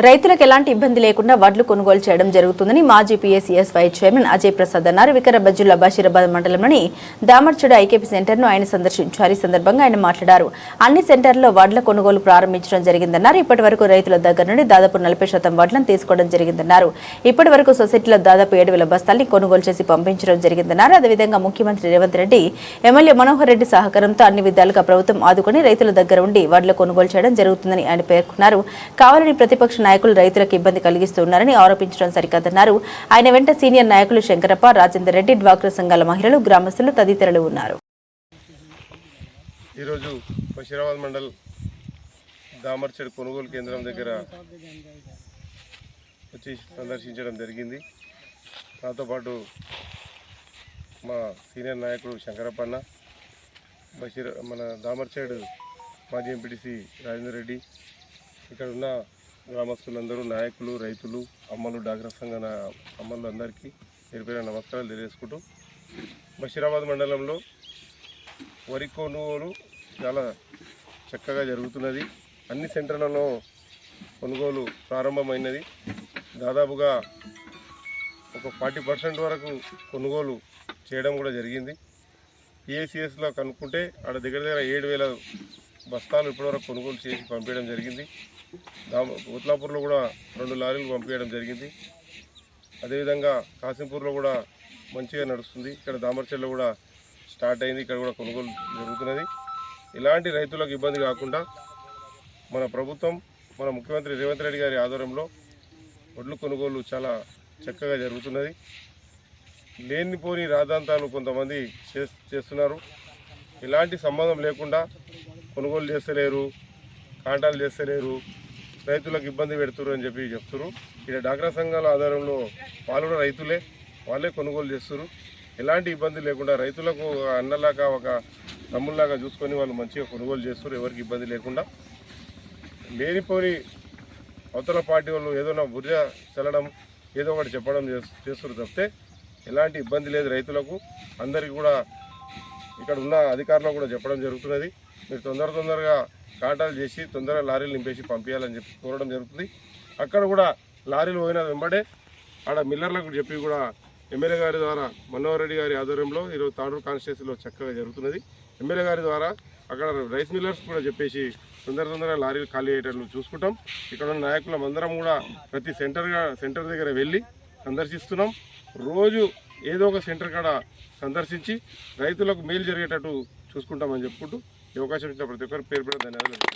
రైతులకు ఎలాంటి ఇబ్బంది లేకుండా వడ్లు కొనుగోలు చేయడం జరుగుతుందని మాజీ PSCS vice chairman Ajay Prasad అన్నారు. వికారాబాద్ జిల్లా బషీరాబాద్ మండలంలోని దామర్చెడు ఐకేపీ సెంటర్ను ఆయన సందర్శించారు. ఈ సందర్భంగా ఆయన మాట్లాడారు. అన్ని సెంటర్లలో వడ్ల కొనుగోలు ప్రారంభించడం జరిగిందన్నారు. ఇప్పటి వరకు రైతుల దగ్గర నుండి దాదాపు 40% వడ్లను తీసుకోవడం జరిగిందన్నారు. ఇప్పటి వరకు సొసైటీలో దాదాపు 7,000 బస్తాల్ని కొనుగోలు చేసి పంపించడం జరిగిందన్నారు. అదేవిధంగా ముఖ్యమంత్రి రేవంత్ రెడ్డి, ఎమ్మెల్యే మనోహర్ రెడ్డి సహకారంతో అన్ని విధాలుగా ప్రభుత్వం ఆదుకుని రైతుల దగ్గర ఉండి వడ్ల కొనుగోలు చేయడం జరుగుతుందని ఆయన పేర్కొన్నారు. కావాలని ప్రతిపక్ష నాయకులు రైతులకు ఇబ్బంది కలిగిస్తున్నారని ఆరోపించడం సరికాదన్నారు. ఆయన వెంట సీనియర్ నాయకులు శంకరప్ప, రాజేందర్ రెడ్డి, డ్వాక్రా సంఘాల మహిళలు, గ్రామస్తులు తదితరులు ఉన్నారు. ఈరోజు బషీరాబాద్ మండల్ దామర్చెడు కొనుగోలు కేంద్రం దగ్గర వచ్చి సందర్శించడం జరిగింది. నాతో పాటు మా సీనియర్ నాయకుడు శంకరప్పన్న, మన దామర్చెడు మాజీ ఎంపీటీసీ రాజేందర్ రెడ్డి, ఇక్కడ ఉన్న గ్రామస్తులందరూ, నాయకులు, రైతులు, అమ్మలు, డ్వాక్రా సంఘ అమ్మలు అందరికీ పేరు నమస్కారాలు తెలియజేసుకుంటూ, బషీరాబాద్ మండలంలో వరి కొనుగోలు చాలా చక్కగా జరుగుతున్నది. అన్ని సెంటర్లలో కొనుగోలు ప్రారంభమైనది. దాదాపుగా ఒక 40% వరకు కొనుగోలు చేయడం కూడా జరిగింది. పిఏసిఎస్లో కనుక్కుంటే ఆడ దగ్గర 7,000 బస్తాలు ఇప్పటివరకు కొనుగోలు చేసి పంపించడం జరిగింది. ఉత్లాపూర్లో కూడా 2 లారీలు పంపించడం జరిగింది. అదేవిధంగా కాసింపూర్లో కూడా మంచిగా నడుస్తుంది. ఇక్కడ దామర్చెల్లో కూడా స్టార్ట్ అయింది. ఇక్కడ కూడా కొనుగోలు జరుగుతున్నది. ఇలాంటి రైతులకు ఇబ్బంది కాకుండా మన ప్రభుత్వం, మన ముఖ్యమంత్రి రేవంత్ రెడ్డి గారి ఆధ్వర్యంలో వడ్లు కొనుగోలు చాలా చక్కగా జరుగుతున్నది. లేనిపోని రాద్ధాంతాలు కొంతమంది చేస్తున్నారు. ఇలాంటి సంబంధం లేకుండా కొనుగోలు చేస్తలేరు, కాంటాలు చేస్తలేరు, రైతులకు ఇబ్బంది పెడుతున్నారు అని చెప్తున్నారు. ఇక్కడ డ్వాక్రా సంఘాల ఆధారంలో వాళ్ళు కూడా రైతులే, వాళ్ళే కొనుగోలు చేస్తున్నారు. ఎలాంటి ఇబ్బంది లేకుండా రైతులకు అన్నలాగా, ఒక తమ్ముళ్ళలాగా చూసుకొని వాళ్ళు మంచిగా కొనుగోలు చేస్తున్నారు. ఎవరికి ఇబ్బంది లేకుండా. లేనిపోని అవతల పార్టీ వాళ్ళు ఏదైనా బుర్జ చల్లడం, ఏదో ఒకటి చెప్పడం చేస్తున్నారు తప్పితే ఎలాంటి ఇబ్బంది లేదు రైతులకు. అందరికీ కూడా ఇక్కడ ఉన్న అధికారులకు కూడా చెప్పడం జరుగుతున్నది. మీరు తొందరగా కాంటాలు చేసి తొందరగా లారీలు నింపేసి పంపించాలని చెప్పి కోరడం జరుగుతుంది. అక్కడ కూడా లారీలు పోయిన వెంబడే ఆడ మిల్లర్లకు చెప్పి కూడా ఎమ్మెల్యే గారి ద్వారా, మనోహర్ రెడ్డి గారి ఆధ్వర్యంలో ఈరోజు తాడూరు కాన్స్టిట్యూన్సీలో చక్కగా జరుగుతున్నది. ఎమ్మెల్యే గారి ద్వారా అక్కడ రైస్ మిల్లర్స్ కూడా చెప్పేసి తొందరగా లారీలు ఖాళీ అయ్యేటట్లు చూసుకుంటాం. ఇక్కడ ఉన్న నాయకులం అందరం కూడా ప్రతి సెంటర్ దగ్గర వెళ్ళి సందర్శిస్తున్నాం. రోజు ఏదో ఒక సెంటర్ కాడ సందర్శించి రైతులకు మేలు జరిగేటట్టు చూసుకుంటామని చెప్పుకుంటూ ఈ అవకాశం ఇచ్చిన ప్రతి ఒక్కరు పేరు ధన్యవాదాలు.